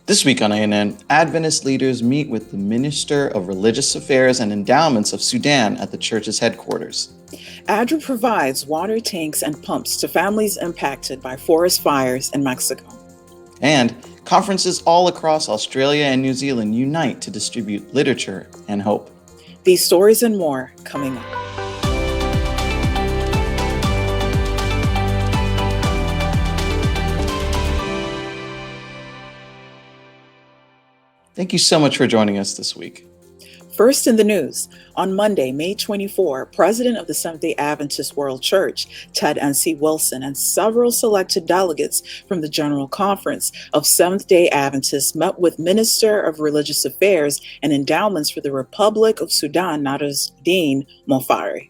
This week on ANN, Adventist leaders meet with the Minister of Religious Affairs and Endowments of Sudan at the church's headquarters. Adra provides water tanks and pumps to families impacted by forest fires in Mexico. And conferences all across Australia and New Zealand unite to distribute literature and hope. These stories and more coming up. Thank you so much for joining us this week. First in the news, on Monday, May 24, President of the Seventh-day Adventist World Church, Ted N.C. Wilson, and several selected delegates from the General Conference of Seventh-day Adventists met with Minister of Religious Affairs and Endowments for the Republic of Sudan, Naserldeen Mofarih.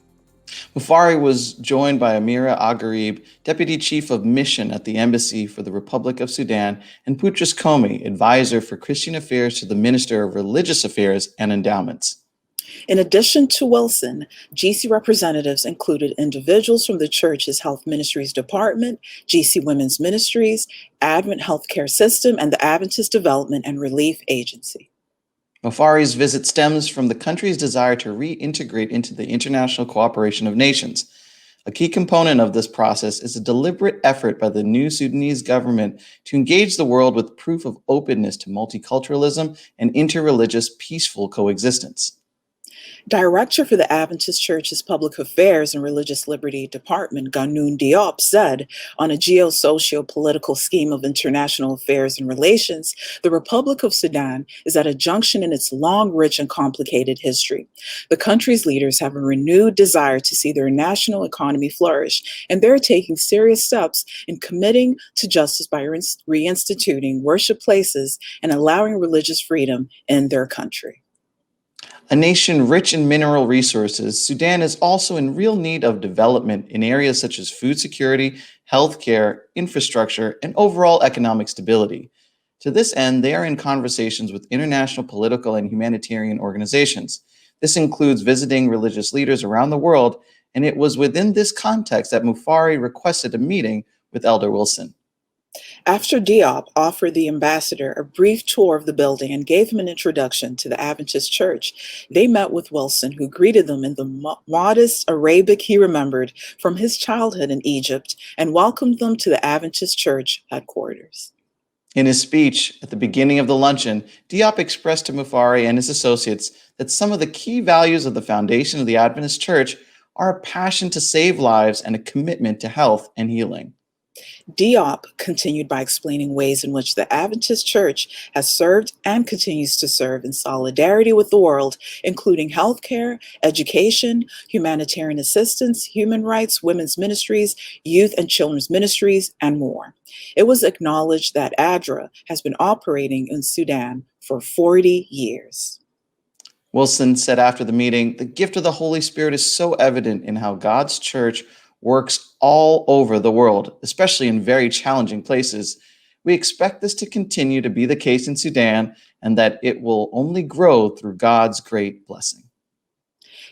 Mofarih was joined by Amira Agarib, Deputy Chief of Mission at the Embassy for the Republic of Sudan, and Putrus Komi, Advisor for Christian Affairs to the Minister of Religious Affairs and Endowments. In addition to Wilson, GC representatives included individuals from the church's Health Ministries Department, GC Women's Ministries, Advent Healthcare System, and the Adventist Development and Relief Agency. Mofarih's visit stems from the country's desire to reintegrate into the international cooperation of nations. A key component of this process is a deliberate effort by the new Sudanese government to engage the world with proof of openness to multiculturalism and interreligious peaceful coexistence. Director for the Adventist Church's Public Affairs and Religious Liberty Department, Ganoun Diop, said, on a geo-socio-political scheme of international affairs and relations, the Republic of Sudan is at a junction in its long, rich, and complicated history. The country's leaders have a renewed desire to see their national economy flourish, and they're taking serious steps in committing to justice by reinstituting worship places and allowing religious freedom in their country. A nation rich in mineral resources, Sudan is also in real need of development in areas such as food security, healthcare, infrastructure, and overall economic stability. To this end, they are in conversations with international political and humanitarian organizations. This includes visiting religious leaders around the world, and it was within this context that Mofarih requested a meeting with Elder Wilson. After Diop offered the ambassador a brief tour of the building and gave him an introduction to the Adventist Church, they met with Wilson, who greeted them in the modest Arabic he remembered from his childhood in Egypt, and welcomed them to the Adventist Church headquarters. In his speech at the beginning of the luncheon, Diop expressed to Mofarih and his associates that some of the key values of the foundation of the Adventist Church are a passion to save lives and a commitment to health and healing. Diop continued by explaining ways in which the Adventist Church has served and continues to serve in solidarity with the world, including healthcare, education, humanitarian assistance, human rights, women's ministries, youth and children's ministries, and more. It was acknowledged that Adra has been operating in Sudan for 40 years. Wilson said after the meeting, the gift of the Holy Spirit is so evident in how God's church works all over the world, especially in very challenging places. We expect this to continue to be the case in Sudan and that it will only grow through God's great blessing.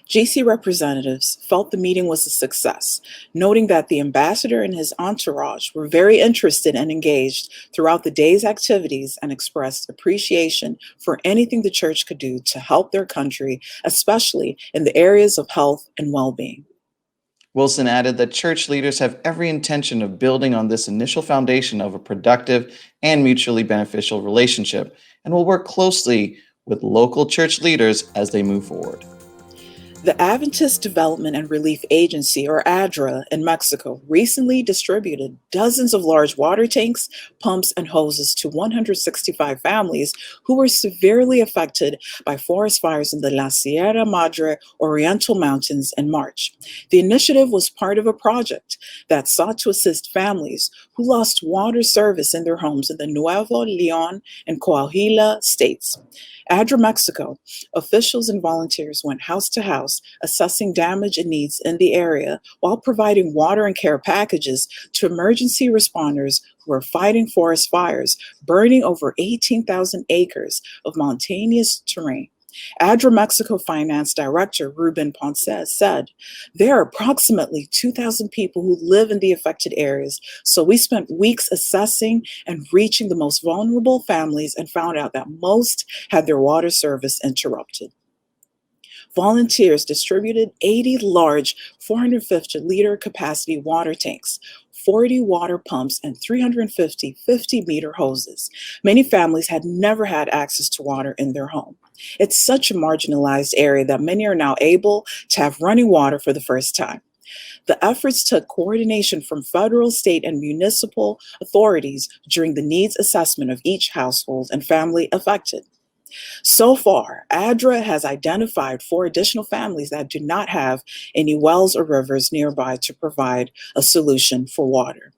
GC representatives felt the meeting was a success, noting that the ambassador and his entourage were very interested and engaged throughout the day's activities and expressed appreciation for anything the church could do to help their country, especially in the areas of health and well-being. Wilson added that church leaders have every intention of building on this initial foundation of a productive and mutually beneficial relationship and will work closely with local church leaders as they move forward. The Adventist Development and Relief Agency, or Adra, in Mexico recently distributed dozens of large water tanks, pumps, and hoses to 165 families who were severely affected by forest fires in the Sierra Madre Oriental Mountains in March. The initiative was part of a project that sought to assist families who lost water service in their homes in the Nuevo Leon and Coahuila states. Adra, Mexico, officials and volunteers went house to house, assessing damage and needs in the area while providing water and care packages to emergency responders who are fighting forest fires, burning over 18,000 acres of mountainous terrain. Adra Mexico Finance Director Ruben Ponce said, there are approximately 2,000 people who live in the affected areas, so we spent weeks assessing and reaching the most vulnerable families and found out that most had their water service interrupted. Volunteers distributed 80 large 450-liter capacity water tanks, 40 water pumps, and 350 50-meter hoses. Many families had never had access to water in their home. It's such a marginalized area that many are now able to have running water for the first time. The efforts took coordination from federal, state, and municipal authorities during the needs assessment of each household and family affected. So far, Adra has identified 4 additional families that do not have any wells or rivers nearby to provide a solution for water.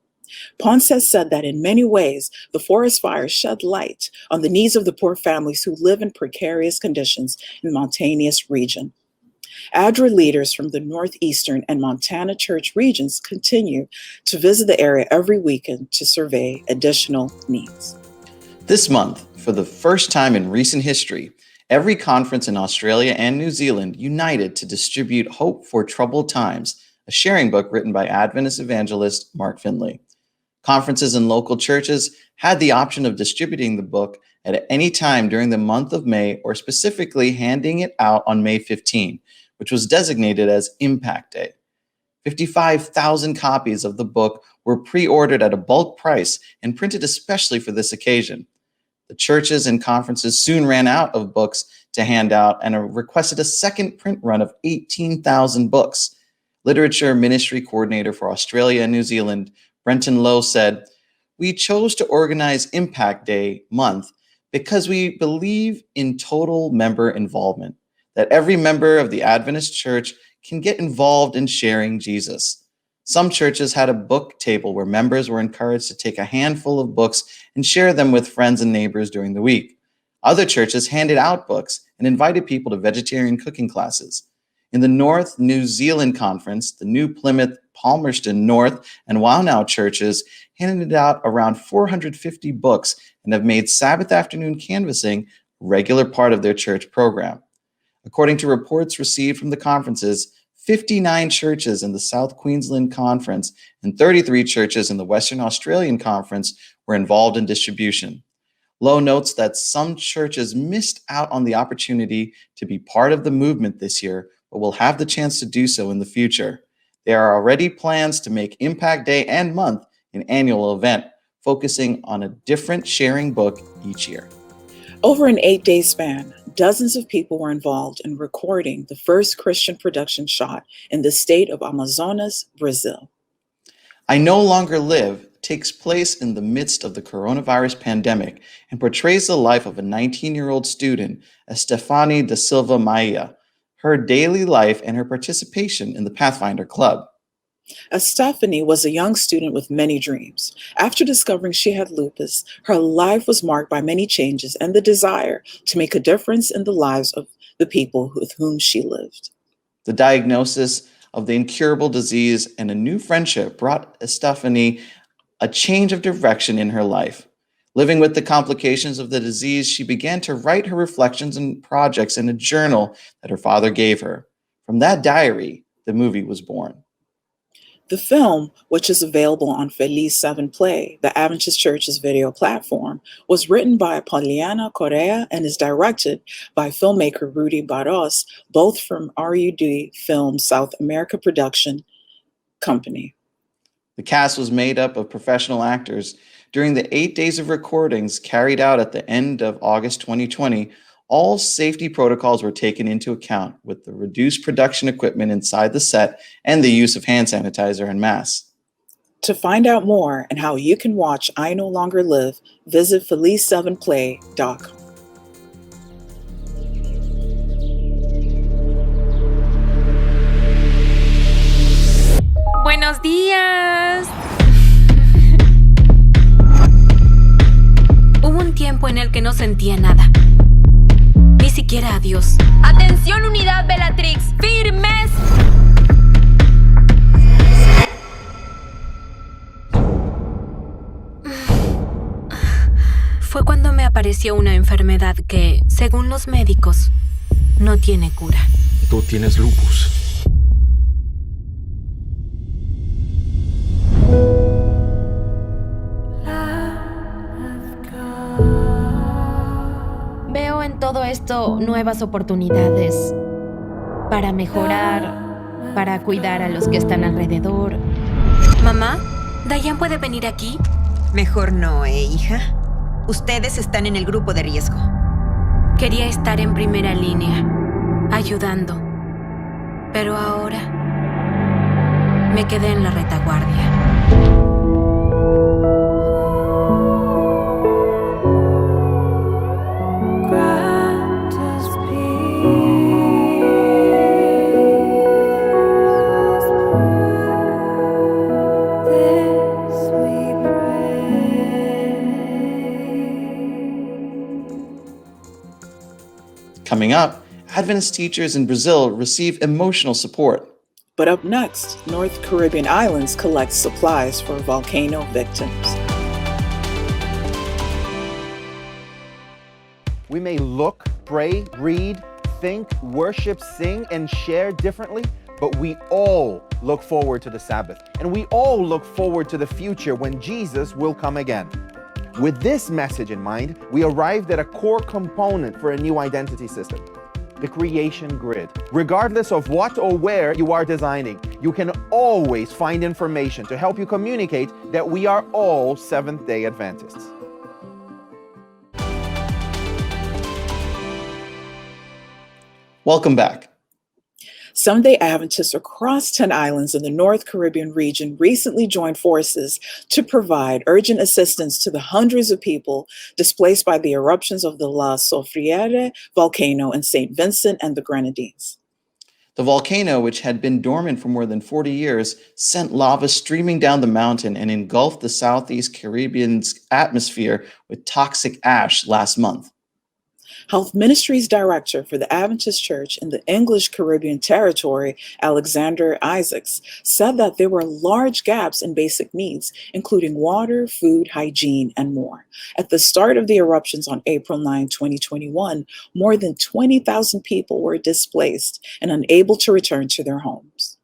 Ponce said that in many ways, the forest fires shed light on the needs of the poor families who live in precarious conditions in the mountainous region. Adra leaders from the Northeastern and Montana Church regions continue to visit the area every weekend to survey additional needs. This month, for the first time in recent history, every conference in Australia and New Zealand united to distribute Hope for Troubled Times, a sharing book written by Adventist evangelist Mark Finley. Conferences and local churches had the option of distributing the book at any time during the month of May, or specifically handing it out on May 15, which was designated as Impact Day. 55,000 copies of the book were pre-ordered at a bulk price and printed especially for this occasion. The churches and conferences soon ran out of books to hand out and requested a second print run of 18,000 books. Literature Ministry Coordinator for Australia and New Zealand, Brenton Lowe, said, "We chose to organize Impact Day month because we believe in total member involvement, that every member of the Adventist Church can get involved in sharing Jesus. Some churches had a book table where members were encouraged to take a handful of books and share them with friends and neighbors during the week. Other churches handed out books and invited people to vegetarian cooking classes. In the North New Zealand Conference, the New Plymouth, Palmerston North, and Waunow churches handed out around 450 books and have made Sabbath afternoon canvassing a regular part of their church program. According to reports received from the conferences, 59 churches in the South Queensland Conference and 33 churches in the Western Australian Conference were involved in distribution. Lowe notes that some churches missed out on the opportunity to be part of the movement this year, but will have the chance to do so in the future. There are already plans to make Impact Day and month an annual event, focusing on a different sharing book each year. Over an 8-day span, dozens of people were involved in recording the first Christian production shot in the state of Amazonas, Brazil. I No Longer Live takes place in the midst of the coronavirus pandemic and portrays the life of a 19-year-old student, Estefany da Silva Maia, her daily life and her participation in the Pathfinder Club. Estefany was a young student with many dreams. After discovering she had lupus, her life was marked by many changes and the desire to make a difference in the lives of the people with whom she lived. The diagnosis of the incurable disease and a new friendship brought Estefany a change of direction in her life. Living with the complications of the disease, she began to write her reflections and projects in a journal that her father gave her. From that diary, the movie was born. The film, which is available on Feliz 7 Play, the Adventist Church's video platform, was written by Poliana Correa and is directed by filmmaker Rudy Barros, both from RUD Film South America Production Company. The cast was made up of professional actors. During the 8 days of recordings carried out at the end of August 2020, all safety protocols were taken into account with the reduced production equipment inside the set and the use of hand sanitizer and masks. To find out more and how you can watch I No Longer Live, visit Feliz7play.com. Buenos días. Hubo un tiempo en el que no sentía nada. Ni siquiera a Dios. ¡Atención, unidad Bellatrix! ¡Firmes! Fue cuando me apareció una enfermedad que, según los médicos, no tiene cura. Tú tienes lupus. Veo en todo esto nuevas oportunidades para mejorar, para cuidar a los que están alrededor. Mamá, ¿Dayan puede venir aquí? Mejor no, hija. Ustedes están en el grupo de riesgo. Quería estar en primera línea, ayudando. Pero ahora me quedé en la retaguardia. Coming up, Adventist teachers in Brazil receive emotional support. But up next, North Caribbean islands collect supplies for volcano victims. We may look, pray, read, think, worship, sing, and share differently, but we all look forward to the Sabbath. And we all look forward to the future when Jesus will come again. With this message in mind, we arrived at a core component for a new identity system, the creation grid. Regardless of what or where you are designing, you can always find information to help you communicate that we are all Seventh-day Adventists. Welcome back. Seventh-day Adventists across 10 islands in the North Caribbean region recently joined forces to provide urgent assistance to the hundreds of people displaced by the eruptions of the La Soufriere volcano in St. Vincent and the Grenadines. The volcano, which had been dormant for more than 40 years, sent lava streaming down the mountain and engulfed the Southeast Caribbean's atmosphere with toxic ash last month. Health Ministries Director for the Adventist Church in the English Caribbean Territory, Alexander Isaacs, said that there were large gaps in basic needs, including water, food, hygiene, and more. At the start of the eruptions on April 9, 2021, more than 20,000 people were displaced and unable to return to their homes.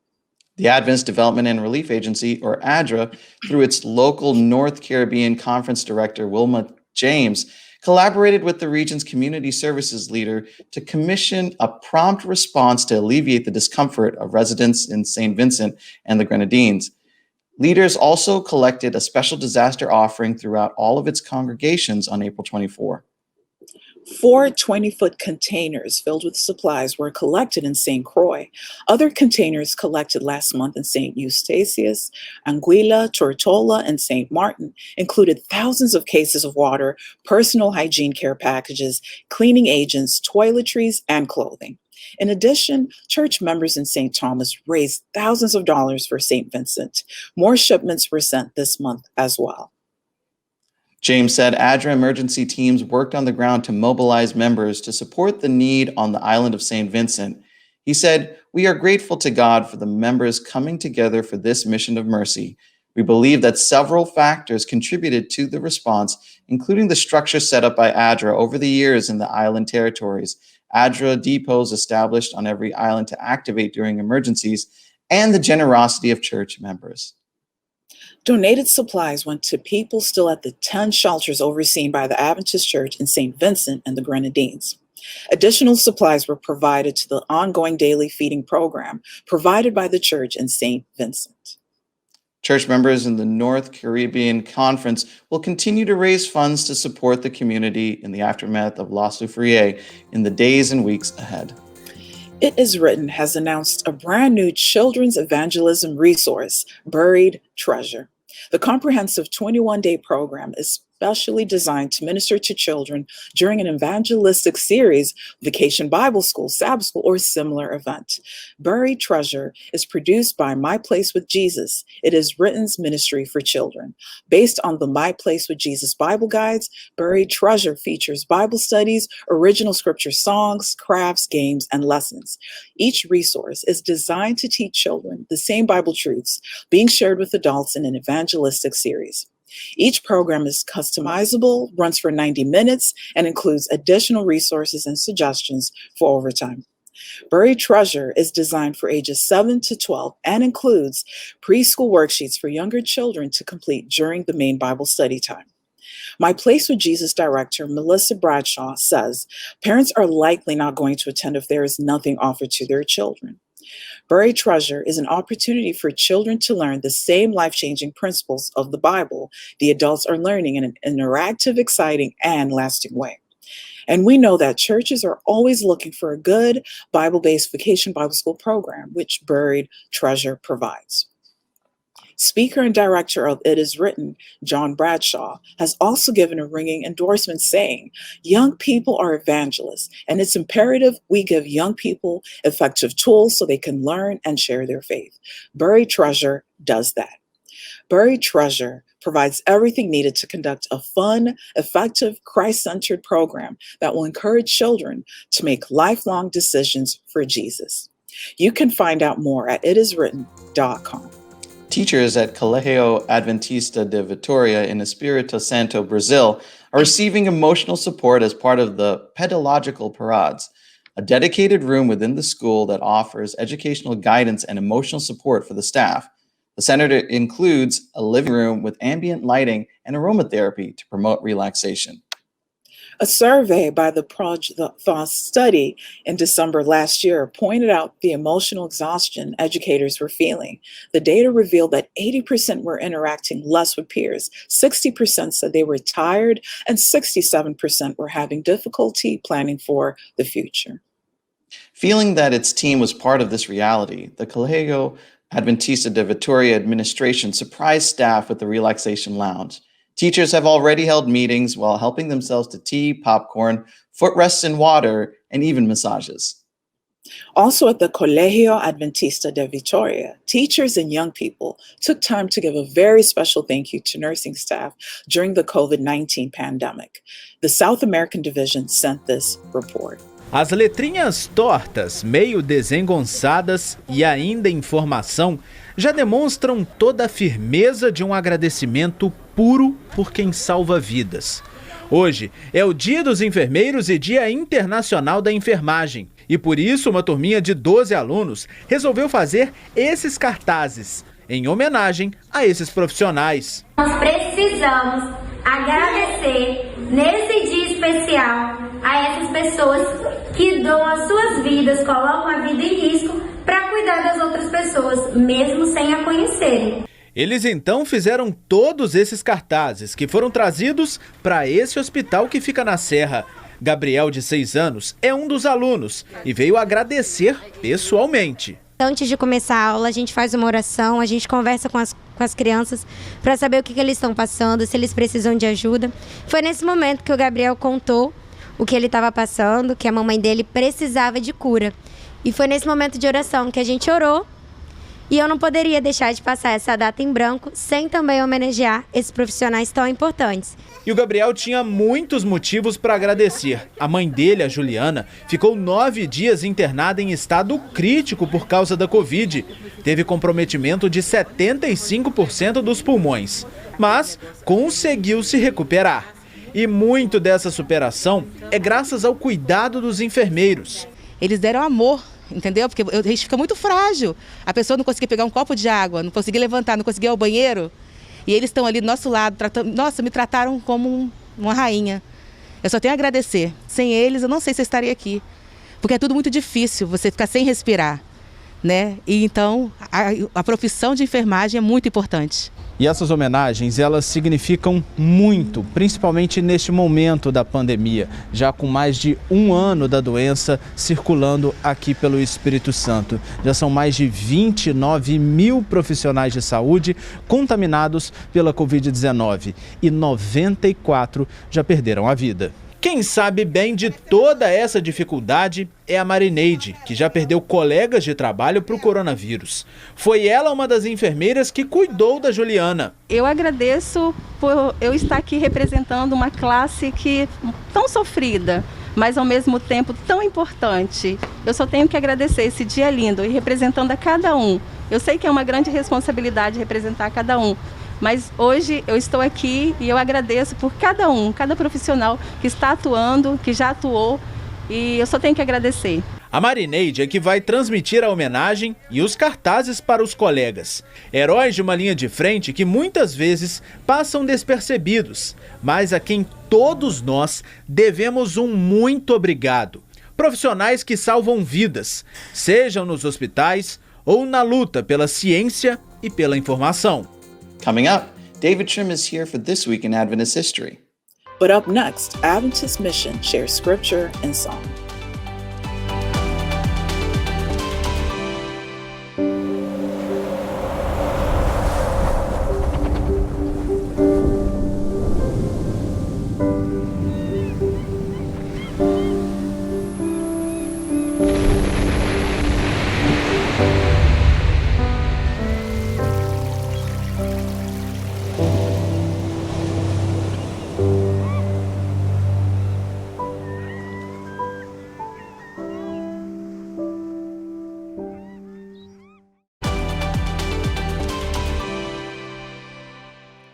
The Adventist Development and Relief Agency, or ADRA, through its local North Caribbean Conference Director, Wilma James, collaborated with the region's community services leader to commission a prompt response to alleviate the discomfort of residents in St. Vincent and the Grenadines. Leaders also collected a special disaster offering throughout all of its congregations on April 24. 4 20-foot containers filled with supplies were collected in St. Croix. Other containers collected last month in St. Eustatius, Anguilla, Tortola, and St. Martin included thousands of cases of water, personal hygiene care packages, cleaning agents, toiletries, and clothing. In addition, church members in St. Thomas raised thousands of dollars for St. Vincent. More shipments were sent this month as well. James said Adra emergency teams worked on the ground to mobilize members to support the need on the island of St. Vincent. He said, "We are grateful to God for the members coming together for this mission of mercy. We believe that several factors contributed to the response, including the structure set up by Adra over the years in the island territories, Adra depots established on every island to activate during emergencies, and the generosity of church members." Donated supplies went to people still at the 10 shelters overseen by the Adventist Church in St. Vincent and the Grenadines. Additional supplies were provided to the ongoing daily feeding program provided by the church in St. Vincent. Church members in the North Caribbean Conference will continue to raise funds to support the community in the aftermath of La Soufriere in the days and weeks ahead. It Is Written has announced a brand new children's evangelism resource, Buried Treasure. The comprehensive 21-day program is specially designed to minister to children during an evangelistic series, Vacation Bible School, Sabbath School, or similar event. Buried Treasure is produced by My Place with Jesus. It is Written's ministry for children. Based on the My Place with Jesus Bible guides, Buried Treasure features Bible studies, original scripture songs, crafts, games, and lessons. Each resource is designed to teach children the same Bible truths being shared with adults in an evangelistic series. Each program is customizable, runs for 90 minutes, and includes additional resources and suggestions for overtime. Buried Treasure is designed for ages 7 to 12 and includes preschool worksheets for younger children to complete during the main Bible study time. My Place with Jesus director, Melissa Bradshaw, says parents are likely not going to attend if there is nothing offered to their children. Buried Treasure is an opportunity for children to learn the same life-changing principles of the Bible the adults are learning in an interactive, exciting, and lasting way. And we know that churches are always looking for a good Bible-based vacation Bible school program, which Buried Treasure provides. Speaker and director of It Is Written, John Bradshaw, has also given a ringing endorsement saying, young people are evangelists, and it's imperative we give young people effective tools so they can learn and share their faith. Buried Treasure does that. Buried Treasure provides everything needed to conduct a fun, effective, Christ-centered program that will encourage children to make lifelong decisions for Jesus. You can find out more at itiswritten.com. Teachers at Colegio Adventista de Vitória in Espírito Santo, Brazil, are receiving emotional support as part of the Pedagogical Parades, a dedicated room within the school that offers educational guidance and emotional support for the staff. The center includes a living room with ambient lighting and aromatherapy to promote relaxation. A survey by the Project Study in December last year pointed out the emotional exhaustion educators were feeling. The data revealed that 80% were interacting less with peers, 60% said they were tired, and 67% were having difficulty planning for the future. Feeling that its team was part of this reality, the Colegio Adventista de Vitória administration surprised staff with the relaxation lounge. Teachers have already held meetings while helping themselves to tea, popcorn, footrests in water, and even massages. Also at the Colegio Adventista de Vitória, teachers and young people took time to give a very special thank you to nursing staff during the COVID-19 pandemic. The South American division sent this report. As letrinhas tortas, meio desengonçadas e ainda em formação já demonstram toda a firmeza de um agradecimento puro por quem salva vidas. Hoje é o Dia dos Enfermeiros e Dia Internacional da Enfermagem. E por isso uma turminha de 12 alunos resolveu fazer esses cartazes em homenagem a esses profissionais. Nós precisamos agradecer nesse dia especial a essas pessoas que doam as suas vidas, colocam a vida em risco para cuidar das outras pessoas, mesmo sem a conhecerem. Eles então fizeram todos esses cartazes que foram trazidos para esse hospital que fica na Serra. Gabriel, de 6 anos, é um dos alunos e veio agradecer pessoalmente. Antes de começar a aula, a gente faz uma oração, a gente conversa com as crianças para saber o que eles estão passando, se eles precisam de ajuda. Foi nesse momento que o Gabriel contou o que ele estava passando, que a mamãe dele precisava de cura. E foi nesse momento de oração que a gente orou. E eu não poderia deixar de passar essa data em branco sem também homenagear esses profissionais tão importantes. E o Gabriel tinha muitos motivos para agradecer. A mãe dele, a Juliana, ficou 9 dias internada em estado crítico por causa da Covid. Teve comprometimento de 75% dos pulmões, mas conseguiu se recuperar. E muito dessa superação é graças ao cuidado dos enfermeiros. Eles deram amor, entendeu? Porque a gente fica muito frágil. A pessoa não conseguia pegar um copo de água, não conseguia levantar, não conseguia ir ao banheiro. E eles estão ali do nosso lado, me trataram como uma rainha. Eu só tenho a agradecer. Sem eles, eu não sei se eu estaria aqui. Porque é tudo muito difícil, você ficar sem respirar, né? E então, a profissão de enfermagem é muito importante. E essas homenagens, elas significam muito, principalmente neste momento da pandemia, já com mais de 1 ano da doença circulando aqui pelo Espírito Santo. Já são mais de 29 mil profissionais de saúde contaminados pela Covid-19 e 94 já perderam a vida. Quem sabe bem de toda essa dificuldade é a Marineide, que já perdeu colegas de trabalho para o coronavírus. Foi ela uma das enfermeiras que cuidou da Juliana. Eu agradeço por eu estar aqui representando uma classe que tão sofrida, mas ao mesmo tempo tão importante. Eu só tenho que agradecer esse dia lindo e representando a cada um. Eu sei que é uma grande responsabilidade representar cada um, Mas hoje eu estou aqui e eu agradeço por cada profissional que está atuando, que já atuou, e eu só tenho que agradecer. A Marineide é que vai transmitir a homenagem e os cartazes para os colegas. Heróis de uma linha de frente que muitas vezes passam despercebidos, mas a quem todos nós devemos um muito obrigado. Profissionais que salvam vidas, sejam nos hospitais ou na luta pela ciência e pela informação. Coming up, David Trim is here for This Week in Adventist History. But up next, Adventist Mission shares scripture and song.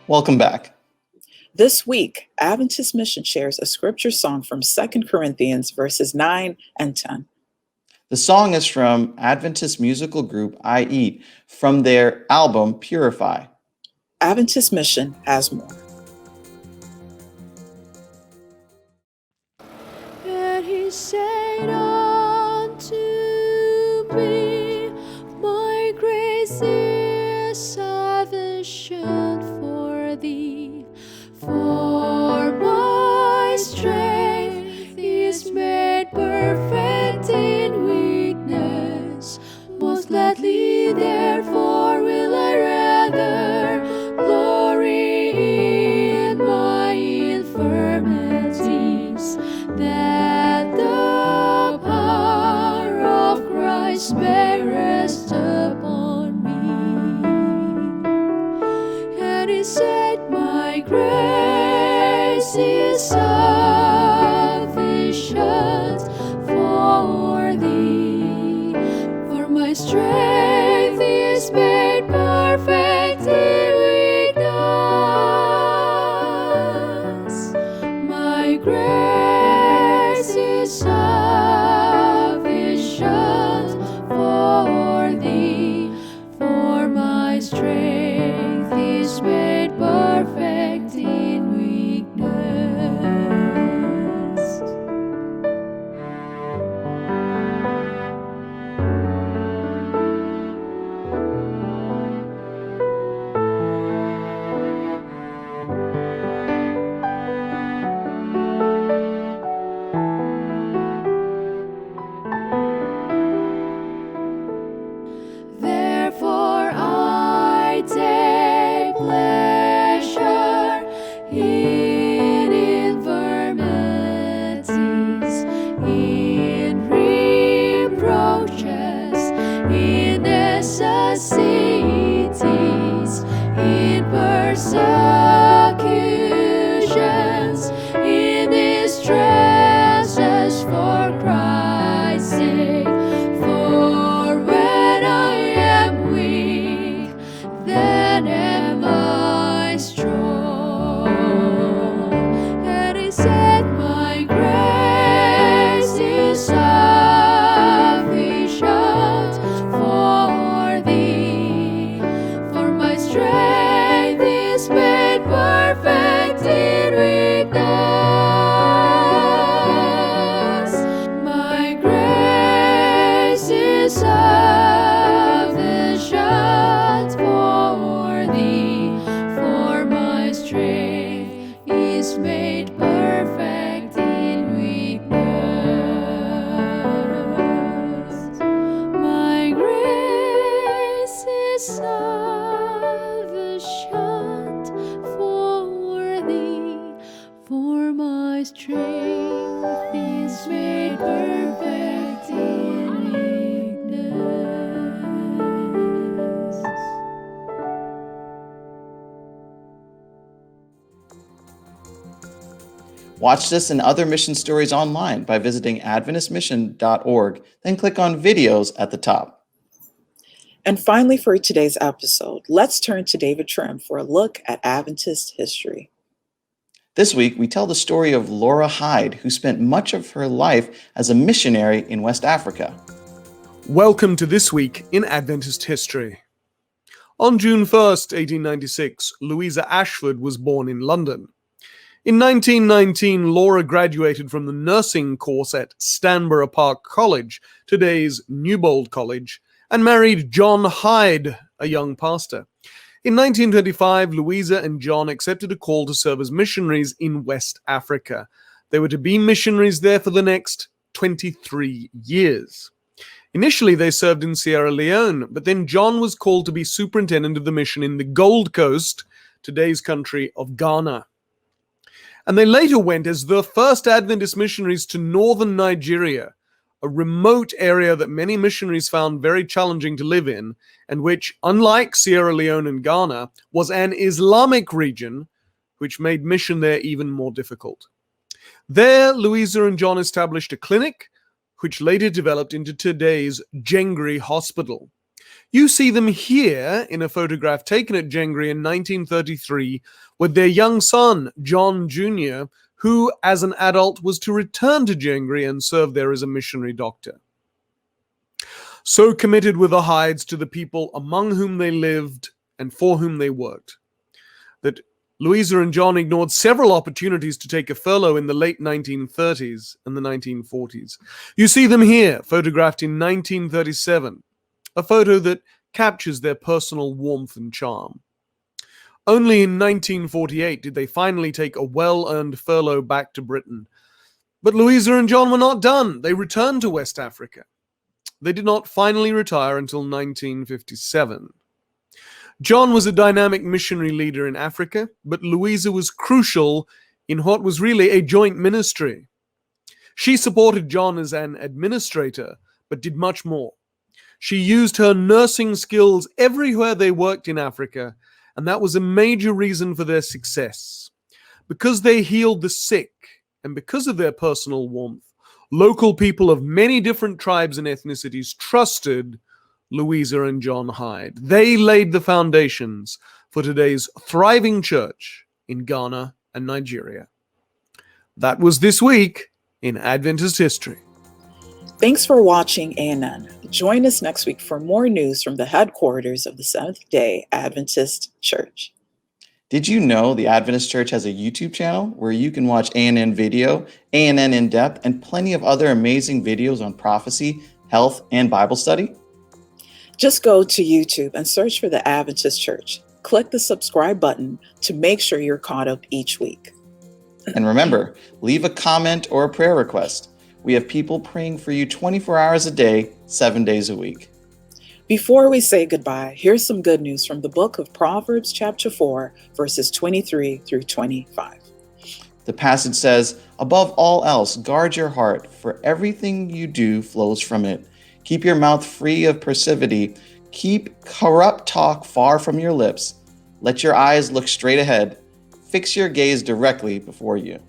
Welcome back. This week, Adventist Mission shares a scripture song from 2 Corinthians verses 9 and 10. The song is from Adventist musical group I Eat from their album Purify. Adventist Mission has more. And he said unto me, my grace is sufficient for thee, for my strength is made perfect in weakness. Most gladly, therefore, will I rather glory in my infirmities, that the power of Christ may rest upon me. And he said, my grace is sufficient for thee, for my strength is made perfect in weakness. My grace is sufficient for thee, for my strength is made perfect in weakness. Therefore I take pleasure in infirmities, in reproaches, in necessities, in persecutions, in distresses for Christ's sake. For when I am weak, then am I strong. And he said, my grace is sufficient for thee, for my strength is made perfect in weakness. My grace is sufficient for thee, for my strength is made perfect in weakness. My grace is sufficient for thee, for my strength is made perfect in weakness. Watch this and other mission stories online by visiting AdventistMission.org, then click on videos at the top. And finally, for today's episode, let's turn to David Trim for a look at Adventist history. This week, we tell the story of Laura Hyde, who spent much of her life as a missionary in West Africa. Welcome to This Week in Adventist History. On June 1st, 1896, Louisa Ashford was born in London. In 1919, Laura graduated from the nursing course at Stanborough Park College, today's Newbold College, and married John Hyde, a young pastor. In 1925, Louisa and John accepted a call to serve as missionaries in West Africa. They were to be missionaries there for the next 23 years. Initially, they served in Sierra Leone, but then John was called to be superintendent of the mission in the Gold Coast, today's country of Ghana. And they later went as the first Adventist missionaries to northern Nigeria, a remote area that many missionaries found very challenging to live in, and which, unlike Sierra Leone and Ghana, was an Islamic region, which made mission there even more difficult. There, Louisa and John established a clinic, which later developed into today's Jengri Hospital. You see them here in a photograph taken at Jengri in 1933 with their young son, John Jr., who, as an adult, was to return to Jengri and serve there as a missionary doctor. So committed were the Hydes to the people among whom they lived and for whom they worked, that Louisa and John ignored several opportunities to take a furlough in the late 1930s and the 1940s. You see them here, photographed in 1937, a photo that captures their personal warmth and charm. Only in 1948 did they finally take a well-earned furlough back to Britain. But Louisa and John were not done. They returned to West Africa. They did not finally retire until 1957. John was a dynamic missionary leader in Africa, but Louisa was crucial in what was really a joint ministry. She supported John as an administrator, but did much more. She used her nursing skills everywhere they worked in Africa, and that was a major reason for their success. Because they healed the sick, and because of their personal warmth, local people of many different tribes and ethnicities trusted Louisa and John Hyde. They laid the foundations for today's thriving church in Ghana and Nigeria. That was This Week in Adventist History. Thanks for watching ANN. Join us next week for more news from the headquarters of the Seventh-day Adventist Church. Did you know the Adventist Church has a YouTube channel where you can watch ANN Video, ANN In Depth, and plenty of other amazing videos on prophecy, health, and Bible study? Just go to YouTube and search for the Adventist Church. Click the subscribe button to make sure you're caught up each week. And remember, leave a comment or a prayer request. We have people praying for you 24 hours a day, 7 days a week. Before we say goodbye, here's some good news from the book of Proverbs chapter 4, verses 23 through 25. The passage says, "Above all else, guard your heart, for everything you do flows from it. Keep your mouth free of perversity. Keep corrupt talk far from your lips. Let your eyes look straight ahead. Fix your gaze directly before you."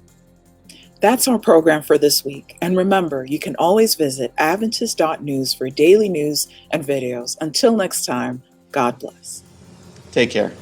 That's our program for this week. And remember, you can always visit Adventist.news for daily news and videos. Until next time, God bless. Take care.